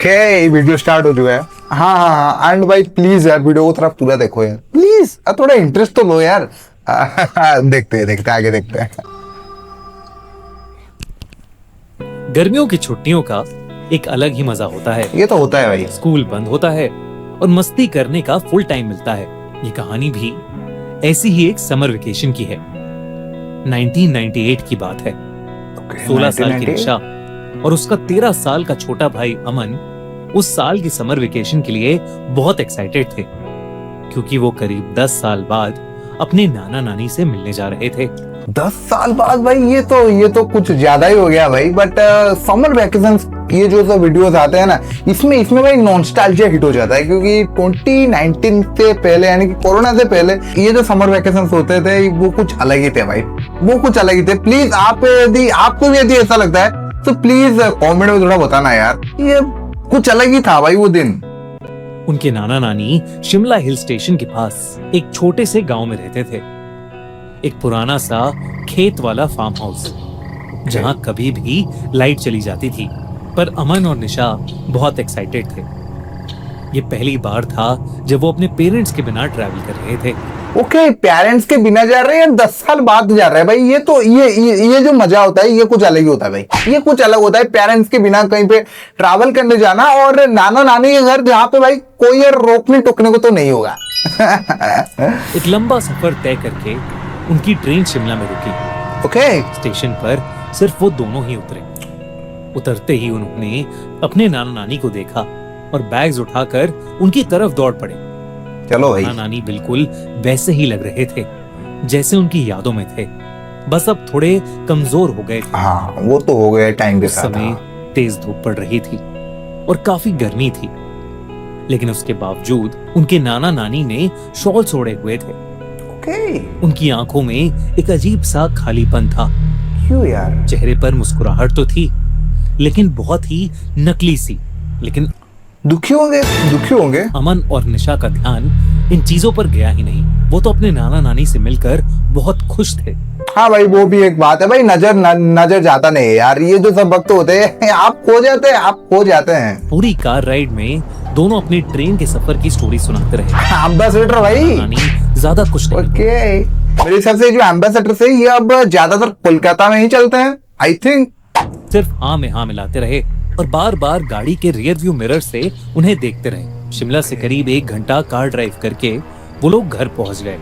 Okay video start हो चुका है। हाँ हाँ हाँ एंड भाई प्लीज यार वीडियो को थोड़ा पूरा देखो यार प्लीज, थोड़ा इंटरेस्ट तो लो यार। देखते हैं आगे देखते हैं। गर्मियों की छुट्टियों का एक अलग ही मजा होता है। ये तो होता है भाई। स्कूल बंद होता है और मस्ती करने का फुल टाइम मिलता है। ये कहानी भी ऐसी ही एक समर वेकेशन की है। 1998 की बात है। 16 साल की निशा और उसका 13 साल का छोटा भाई अमन उस साल की समर वेकेशन के लिए बहुत एक्साइटेड थे, क्योंकि वो करीब 10 साल बाद अपने नाना नानी से मिलने जा रहे थे। 10 साल बाद भाई, ये तो कुछ ज्यादा ही हो गया भाई। बट समर वेकेशन ये जो सब वीडियोस आते हैं ना, इसमें भाई नॉस्टैल्जिया हिट हो जाता है, क्योंकि 2019 से पहले यानी कि कोरोना से पहले ये जो समर वेकेशन होते थे वो कुछ अलग ही थे भाई, वो कुछ अलग ही थे। प्लीज आपको भी यदि ऐसा लगता है तो प्लीज कमेंट में थोड़ा बताना यार, ये कुछ अलग ही था भाई वो दिन। उनके नाना नानी शिमला हिल स्टेशन के पास एक छोटे से गांव में रहते थे। एक पुराना सा खेत वाला फार्म हाउस, जहां कभी भी लाइट चली जाती थी। पर अमन और निशा बहुत एक्साइटेड थे। ये पहली बार था जब वो अपने पेरेंट्स के बिना ट्रैवल कर रहे थे। ओके पेरेंट्स के बिना जा रहे हैं, 10 साल बाद जा रहे हैं भाई। ये तो ये जो मजा होता है ये कुछ अलग ही होता है भाई, ये कुछ अलग होता है पेरेंट्स के बिना कहीं पे ट्रैवल करने जाना, और नाना नानी के घर जहाँ पे भाई कोई रोकने टोकने को तो नहीं होगा। एक लंबा सफर तय करके उनकी ट्रेन शिमला में रुकी। ओके स्टेशन पर सिर्फ वो दोनों ही उतरे। उतरते ही उन्होंने अपने नाना नानी को देखा और बैग्स उठाकर उनकी तरफ दौड़ पड़े। चलो भाई। नाना नानी बिल्कुल वैसे ही लग रहे थे जैसे उनकी यादों में थे, बस अब थोड़े कमजोर हो गए। हाँ वो तो हो गया टाइम के साथ। समय तेज धूप पड़ रही थी और काफी गर्मी थी, लेकिन उसके बावजूद उनके नाना नानी ने शॉल ओढ़े हुए थे। ओके उनकी आंखों में एक अजीब सा खालीपन था। क्यों यार? चेहरे पर मुस्कुराहट तो थी, लेकिन बहुत ही नकली सी। लेकिन दुखी होंगे। अमन और निशा का ध्यान इन चीजों पर गया ही नहीं। वो तो अपने नाना नानी से मिलकर बहुत खुश थे। हाँ भाई वो भी एक बात है भाई, नजर जाता नहीं है यार। ये जो सब वक्त होते हैं आप खो जाते हैं। पूरी कार राइड में दोनों अपनी ट्रेन के सफर की स्टोरी सुनाते रहे। एम्बेसडर भाई नानी ज्यादा खुश नहीं। ओके मेरे हिसाब से जो एम्बेसडर से ये अब ज्यादातर कोलकाता में ही चलते हैं आई थिंक। सिर्फ हाँ में हाँ मिलाते रहे और बार बार गाड़ी के रियर व्यू मिरर से उन्हें देखते रहे। शिमला से करीब 1 घंटा कार ड्राइव करके वो लोग घर पहुंच गए।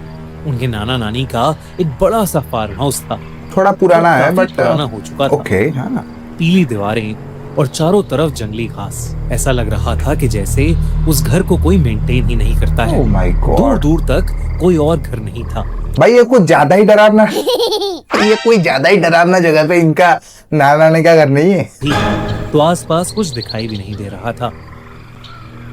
उनके नाना नानी का एक बड़ा सा फार्म हाउस था। थोड़ा पुराना है बट पुराना हो चुका था। ओके हाँ। पीली दीवारें और चारों तरफ जंगली घास। ऐसा लग रहा था कि जैसे उस घर को कोई मेंटेन ही नहीं करता है। Oh my God. दूर दूर तक कोई और घर नहीं था। भाई ये कुछ ज्यादा ही डरावना ये कोई ज्यादा ही डरावना जगह पे इनका नाना ने क्या घर नहीं है। तो आसपास कुछ दिखाई भी नहीं दे रहा था।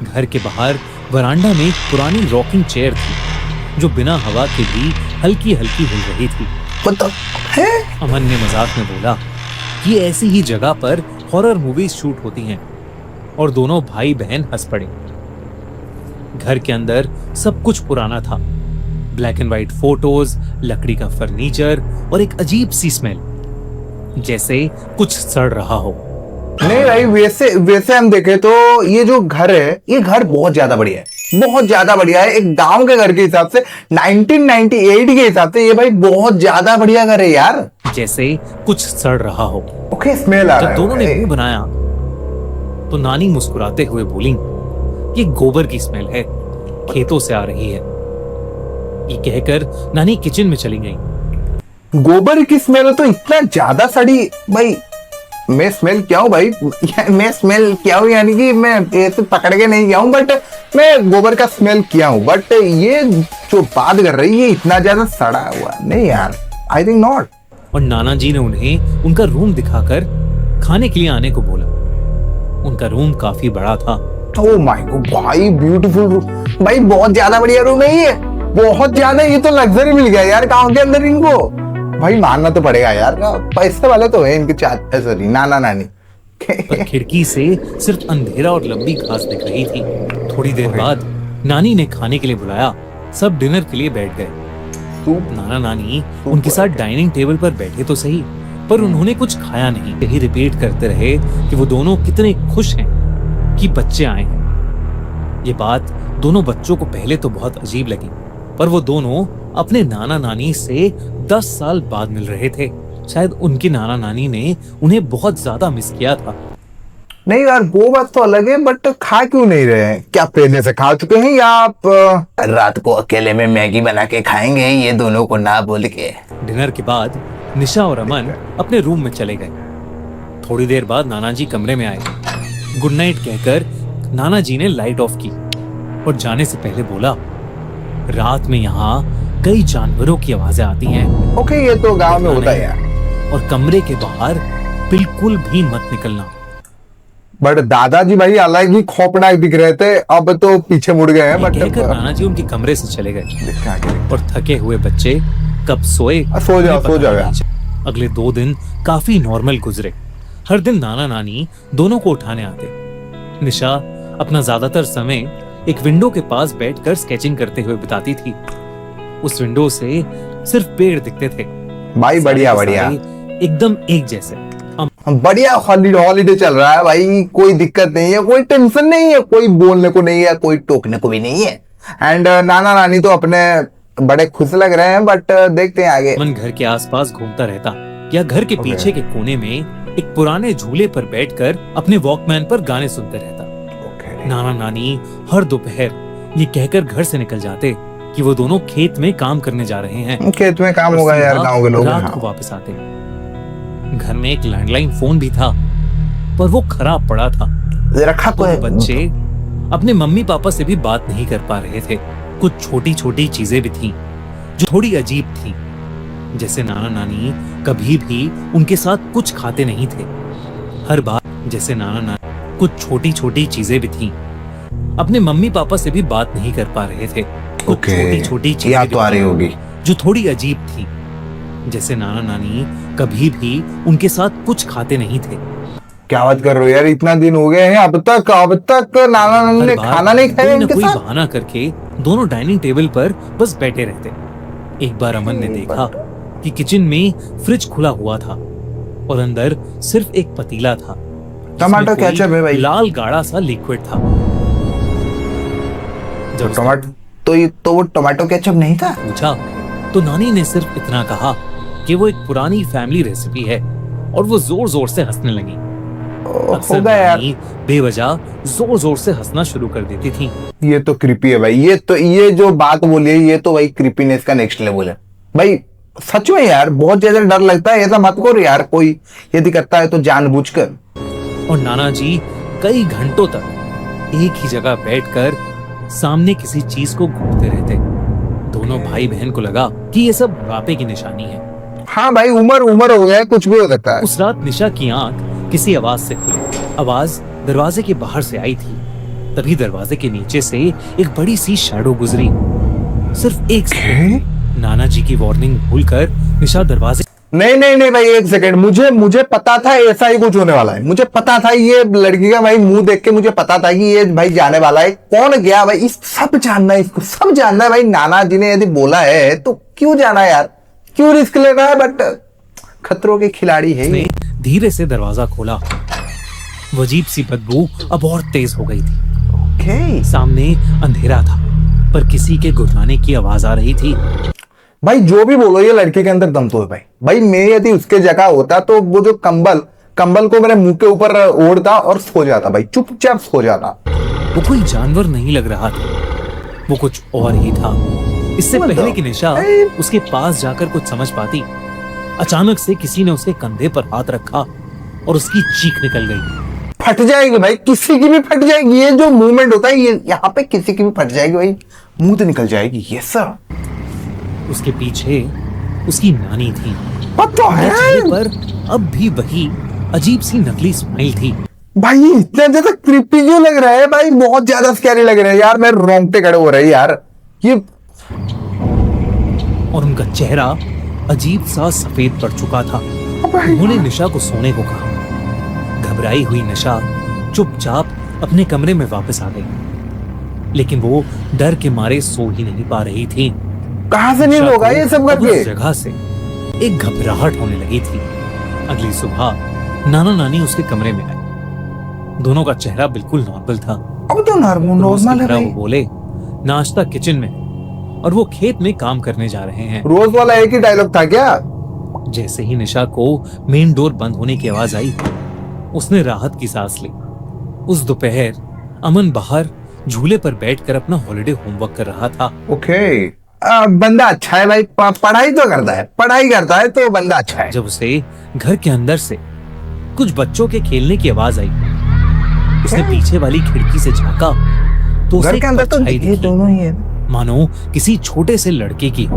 घर के बाहर वरांडा में एक पुरानी रॉकिंग चेयर थी जो बिना हवा के भी हल्की हल्की हिल रही थी। है? अमन ने मजाक में बोला कि ऐसी ही जगह पर हॉरर मूवीज शूट होती हैं, और दोनों भाई बहन हंस पड़े। घर के अंदर सब कुछ पुराना था। ब्लैक एंड व्हाइट फोटोज, लकड़ी का फर्नीचर और एक अजीब सी स्मेल, जैसे कुछ सड़ रहा हो। नहीं भाई वैसे हम देखें तो ये जो घर है ये घर बहुत ज्यादा बढ़िया है, बहुत ज्यादा बढ़िया है। एक गांव के घर के हिसाब से 1998 के हिसाब से ये भाई बहुत ज्यादा बढ़िया घर है यार। जैसे कुछ सड़ रहा हो। ओके स्मेल आ रहा है। जब दोनों ने मुंह बनाया तो नानी मुस्कुराते हुए बोली, ये गोबर की स्मेल है, खेतों से आ रही है। ये कहकर नानी किचन में चली गई। गोबर की स्मेल तो इतना ज्यादा सड़ी भाई। मैं स्मेल क्या हूँ भाई, मैं स्मेल क्या हूँ यानी कि मैं ऐसे पकड़ के नहीं गया हूँ, बट मैं गोबर का स्मेल किया हूँ। बट ये जो बात कर रही है इतना ज्यादा सड़ा हुआ नहीं यार, आई थिंक नॉट। और नाना जी ने उन्हें उनका रूम दिखाकर खाने के लिए आने को बोला। उनका रूम काफी बड़ा था। ओह माय गॉड भाई ब्यूटीफुल रूम भाई, बहुत ज्यादा बढ़िया रूम है ये, बहुत ज्यादा। ये तो लग्जरी मिल गया यार गाँव के अंदर इनको, भाई मानना तो पड़ेगा यार। पैसे वाले तो है इनके सॉरी नाना नानी। पर खिड़की से सिर्फ अंधेरा और लंबी घास दिख रही थी। थोड़ी देर बाद नानी ने खाने के लिए बुलाया। सब डिनर के लिए बैठ गए। नाना नानी उनके साथ डाइनिंग टेबल पर बैठे तो सही, पर उन्होंने कुछ खाया नहीं। यही रिपीट करते रहे कि वो दोनों कितने खुश हैं। कि बच्चे आए हैं। ये बात दोनों बच्चों को पहले तो बहुत अजीब लगी, पर वो दोनों अपने नाना नानी से 10 साल बाद मिल रहे थे। शायद उनके नाना नानी ने उन्हें बहुत ज्यादा मिस किया था। नहीं यार, वो बात तो अलग है, बट खा क्यों नहीं रहे हैं? क्या पहले से खा चुके हैं या आप रात को अकेले में मैगी बना के खाएंगे, ये दोनों को ना बोल के? डिनर के बाद निशा और अमन अपने रूम में चले गए। थोड़ी देर बाद नाना जी कमरे में आए। गुड नाइट कहकर नाना जी ने लाइट ऑफ की और जाने से पहले बोला, रात में यहाँ कई जानवरों की आवाजें आती हैं। ओके, ये तो गांव में होता है यार। और कमरे के बाहर बिल्कुल भी मत निकलना। बट दादाजी भाई अलग ही खौफनाक दिख रहे थे, अब तो पीछे मुड़ गए हैं। बट कहकर नाना जी उनके कमरे से चले गए और थके हुए बच्चे कब सोए सो जाओ यार। अगले 2 दिन काफी नॉर्मल गुजरे। हर दिन नाना नानी दोनों को उठाने आते। निशा अपना ज्यादातर समय एक विंडो के पास बैठकर स्केचिंग करते हुए बिताती थी। उस विंडो से सिर्फ पेड़ दिखते थे भाई। बढ़िया बढ़िया, एकदम एक जैसे। बढ़िया हॉलीडे चल रहा है भाई, कोई दिक्कत नहीं है, कोई टेंशन नहीं है, कोई बोलने को नहीं है, कोई टोकने को भी नहीं है। एंड नाना नानी तो अपने बड़े खुश लग रहे हैं, बट देखते हैं आगे। मन घर के आसपास घूमता रहता या घर के पीछे के कोने में एक पुराने झूले पर बैठकर अपने वॉकमैन पर गाने सुनते रहता। नाना नानी हर दोपहर ये कहकर घर से निकल जाते कि वो दोनों खेत में काम करने जा रहे हैं। खेत में काम होगा यार, गांव के लोग। रात को वापस आते। घर में एक लैंडलाइन फोन भी था, पर वो खराब पड़ा था। रखा तो है। बच्चे अपने मम्मी पापा से भी बात नहीं कर पा रहे थे। कुछ छोटी छोटी चीजें भी थीं जो थोड़ी अजीब थी। जैसे नाना नानी कभी भी उनके साथ कुछ खाते नहीं थे। हर बार जैसे नाना नानी कुछ छोटी छोटी चीजें भी थीं। अपने मम्मी पापा से भी बात नहीं कर पा रहे थे। कुछ छोटी छोटी चीजें तो आ रही होगी जो थोड़ी अजीब थी। जैसे नाना नानी कभी भी उनके साथ कुछ खाते नहीं थे। क्या बात कर रहे हो यार, इतना दिन हो गए हैं, अब तक नाना नानी ने खाना नहीं खाया इनके साथ। कोई बहाना करके दोनों डाइनिंग टेबल पर बस बैठे रहते। एक बार अमन ने देखा कि किचन में फ्रिज खुला हुआ था और अंदर सिर्फ एक पतीला था। टमाटो केचप है भाई। लाल गाढ़ा सा लिक्विड था। जब टमाटो तो वो टमाटो केचप नहीं था। पूछा तो नानी ने सिर्फ इतना कहा कि वो एक पुरानी फैमिली रेसिपी है और वो जोर जोर से हंसने लगी। अक्सर नानी बेवजह जोर जोर से हंसना शुरू कर देती थी। ये तो क्रीपी है भाई। ये जो बात बोली है, ये तो भाई क्रीपीनेस का नेक्स्ट लेवल है भाई। सच में यार बहुत ज्यादा डर लगता है। ऐसा मत करो यार, कोई यदि करता है तो जानबूझकर। और नाना जी कई घंटों तक एक ही जगह बैठकर सामने किसी चीज को घूरते रहते। दोनों भाई बहन को लगा कि ये सब बुढ़ापे की निशानी है। हाँ भाई, उम्र हो गया है, कुछ भी हो सकता है। उस रात निशा की आंख किसी आवाज से खुली। आवाज दरवाजे के बाहर से आई थी। तभी दरवाजे के नीचे से एक बड़ी सी शैडो गुजरी। सिर्फ एक सेकंड। नाना जी की वार्निंग भूलकर निशा दरवाजे नहीं भाई, एक सेकंड। मुझे पता था ऐसा ही कुछ होने वाला है। मुझे पता था ये लड़की का भाई मुंह देख के मुझे पता था कि ये भाई जाने वाला है। कौन गया भाई, इस सब जानना है, इसको सब जानना है भाई। नाना जी ने यदि बोला है तो क्यों जाना है यार, क्यों रिस्क लेना है? बट खतरों के खिलाड़ी है। उसने धीरे से दरवाजा खोला। वो अजीब सी बदबू अब और तेज हो गई थी। सामने अंधेरा था, पर किसी के गुर्राने की आवाज आ रही थी। भाई जो भी बोलो, ये लड़के के अंदर दम तो है भाई। मैं यदि उसके जगह होता तो वो जो कंबल को मेरे मुंह के ऊपर ओढ़ता और सो जाता भाई, चुपचाप सो जाता। वो कोई जानवर नहीं लग रहा था, वो कुछ और ही था। इससे पहले कि निशा उसके पास जाकर कुछ समझ पाती, अचानक से किसी ने उसके कंधे पर हाथ रखा और उसकी चीख निकल गई। फट जाएगी भाई, किसी की भी फट जाएगी। ये जो मूवमेंट होता है, ये यहाँ पे किसी की भी फट जाएगी भाई, मुंह तो निकल जाएगी। Yes sir. उसके पीछे उसकी नानी थी। पता है पर अब भी वही अजीब सी नकली स्माइल थी। भाई इतना ज्यादा क्रीपी क्यों लग रहा है भाई? बहुत ज्यादा स्कैरी लग रहा है यार, मेरे रोंगटे खड़े हो रहे हैं यार ये। और उनका चेहरा अजीब सा सफेद पड़ चुका था। उन्होंने निशा को सोने को कहा। घबराई हुई निशा चुपचाप अपने कमरे में वापस आ गई, लेकिन वो डर के मारे सो ही नहीं पा रही थी। कहां से नहीं होगा ये सब करके? जगह से एक घबराहट होने लगी थी। अगली सुबह नाना नानी उसके कमरे में आए। दोनों का चेहरा बिल्कुल नॉर्मल था। अब तो नॉर्मल रोज है की तरह भाई। वो बोले, नाश्ता किचन में और वो खेत में काम करने जा रहे हैं। रोज वाला एक ही डायलॉग था क्या? जैसे ही निशा को मेन डोर बंद होने की आवाज आई, उसने राहत की सांस ली। उस दोपहर अमन बाहर झूले पर बैठकर अपना हॉलिडे होमवर्क कर रहा था। ओके, बंदा अच्छा है भाई, पढ़ाई तो करता है, पढ़ाई करता है तो बंदा अच्छा है। जब उसे घर के अंदर से कुछ बच्चों के खेलने की आवाज आई, उसने पीछे वाली खिड़की से झांका तो उसे घर के अंदर तो परछाई ये दिखी, दोनों ही है। मानो किसी छोटे से लड़के की हो।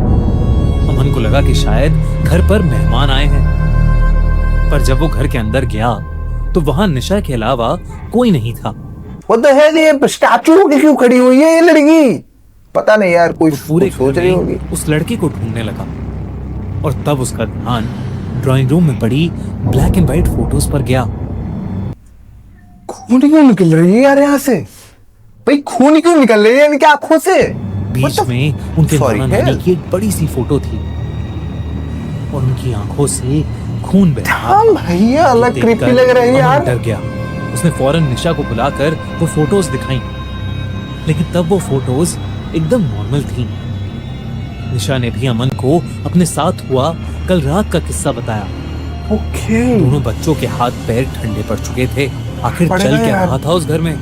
अमन को लगा कि शायद घर पर मेहमान आए हैं, पर जब वो घर के अंदर गया तो वहां निशा के अलावा कोई नहीं था। वो तो है, ये स्टैचू होके क्यों खड़ी हुई है ये लड़की? पता नहीं यार, कोई वो पूरे सोच घर रही में होगी। उस लड़के को ढूंढने लगा और तब उसका ध्यान ड्राइंग रूम में पड़ी ब्लैक एंड व्हाइट फोटोज पर गया। खून क्यों निकल रही है यार यहाँ से? भाई खून क्यों निकल रही है इनकी आंखों से? बीच में उनके Sorry, नाना नानी hell. की एक बड़ी सी फोटो थी और उनकी आंखों से खून बह रहा हाँ भैया, अलग देखकर क्रीपी लग रही है अमन यार। डर गया। उसने फौरन निशा को बुलाकर वो फोटोज दिखाई, लेकिन तब वो फोटोज एकदम नॉर्मल थी। निशा ने भी अमन को अपने साथ हुआ कल रात का किस्सा बताया। ओके, दोनों बच्चों के हाथ पैर ठंडे पड़ चुके थे। आखिर पड़ चल गए क्या यार। रहा था उस घर में?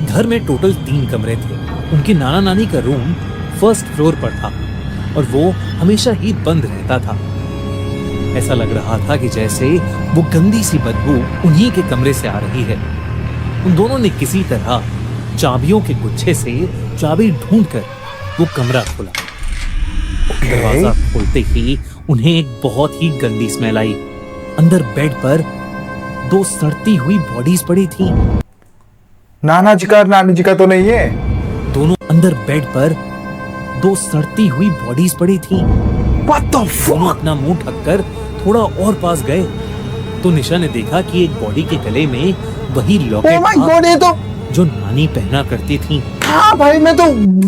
घर में टोटल 3 कमरे थे। उनके नाना नानी का रूम फर्स्ट फ्लोर पर था और वो हमेशा ही बंद रहता था। ऐसा लग रहा था कि जैसे वो गंदी सी बदबू उन्हीं के कमरे से आ रही है। उन दोनों ने किसी तरह चाबियों के गुच्छे से चाबी ढूंढकर वो कमरा खोला। दरवाजा खोलते ही उन्हें एक बहुत ही गंदी स्मेल आई। अंदर बेड पर 2 सड़ती हुई बॉडीज पड़ी थी। नाना जी का और नानी जी का तो नहीं है? दोनों अंदर बेड पर 2 सड़ती हुई बॉडीज पड़ी थी। What the दोनों fuck? अपना मुंह ढककर थोड़ा और पास गए तो निशा ने देखा कि एक बॉडी के गले में वही Oh लॉकेट my था God, ये तो जो नानी पहना करती थी। हाँ भाई, मैं तो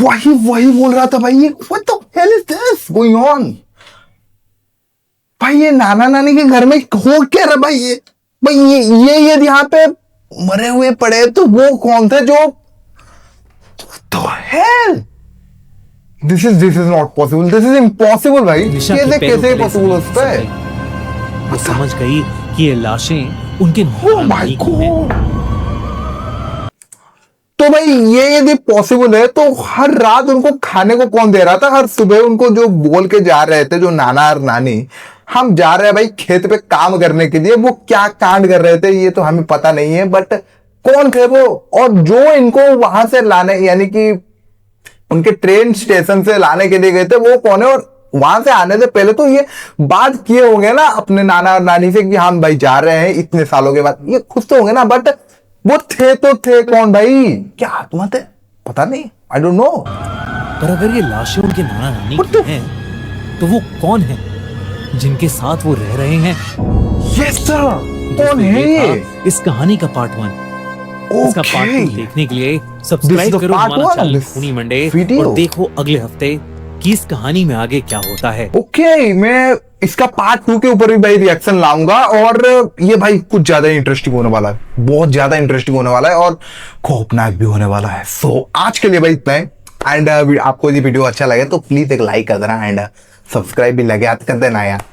वही बोल रहा था भाई। ये what the hell is this going on? भाई ये नाना नानी के घर में हो क्या रहा भाई? ये यहाँ पे मरे हुए पड़े, तो वो कौन थे जो? तो hell? This is not possible. This is impossible भाई। निशा के पैरों कैसे तले पॉसिबल हो से सकता है? वो समझ गई कि ये लाशें उनके Oh नाना my नानी की हैं। God. तो भाई ये यदि पॉसिबल है तो हर रात उनको खाने को कौन दे रहा था? हर सुबह उनको जो बोल के जा रहे थे, जो नाना और नानी, हम जा रहे हैं भाई खेत पे काम करने के लिए, वो क्या कांड कर रहे थे ये तो हमें पता नहीं है, बट कौन थे वो? और जो इनको वहां से लाने, यानी कि उनके ट्रेन स्टेशन से लाने के लिए गए थे, वो कौन है? और वहां से आने से पहले तो ये बात किए होंगे ना अपने नाना और नानी से कि हम भाई जा रहे हैं इतने सालों के बाद, ये खुश तो होंगे ना, बट वो थे कौन भाई? क्या आत्मा थे? पता नहीं, आई डोंट नो। पर अगर ये लाशें उनके नाना नानी की हैं, तो वो कौन है जिनके साथ वो रह रहे हैं? यस सर, कौन दोस्तों, है ये ये? था इस कहानी का पार्ट 1। इसका पार्ट 2 देखने के लिए This सब्सक्राइब is the करो part हमारा one of चैनल this खूनी मंडे video. और देखो अगले हफ्ते कि इस कहानी में आगे क्या होता है। ओके, मैं इसका पार्ट 2 के ऊपर भी भाई रिएक्शन लाऊंगा, और ये भाई कुछ ज्यादा इंटरेस्टिंग होने वाला है, बहुत ज्यादा इंटरेस्टिंग होने वाला है और खौफनाक भी होने वाला है। सो आज के लिए भाई इतना ही। एंड आपको ये वीडियो अच्छा लगे तो प्लीज एक लाइक कर देना एंड सब्सक्राइब भी लगे हाथ कर देना यार।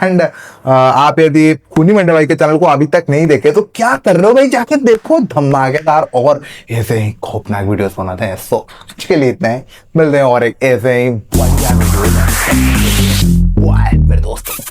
एंड आप यदि खूनी मंडे भाई के चैनल को अभी तक नहीं देखे तो क्या कर रहे हो भाई, जाके देखो, धमाकेदार और ऐसे ही खौफनाक वीडियोस बनाते हैं। सो आज के लिए इतना ही, मिलते हैं और एक ऐसे ही बढ़िया वीडियो में। मेरे दोस्तों।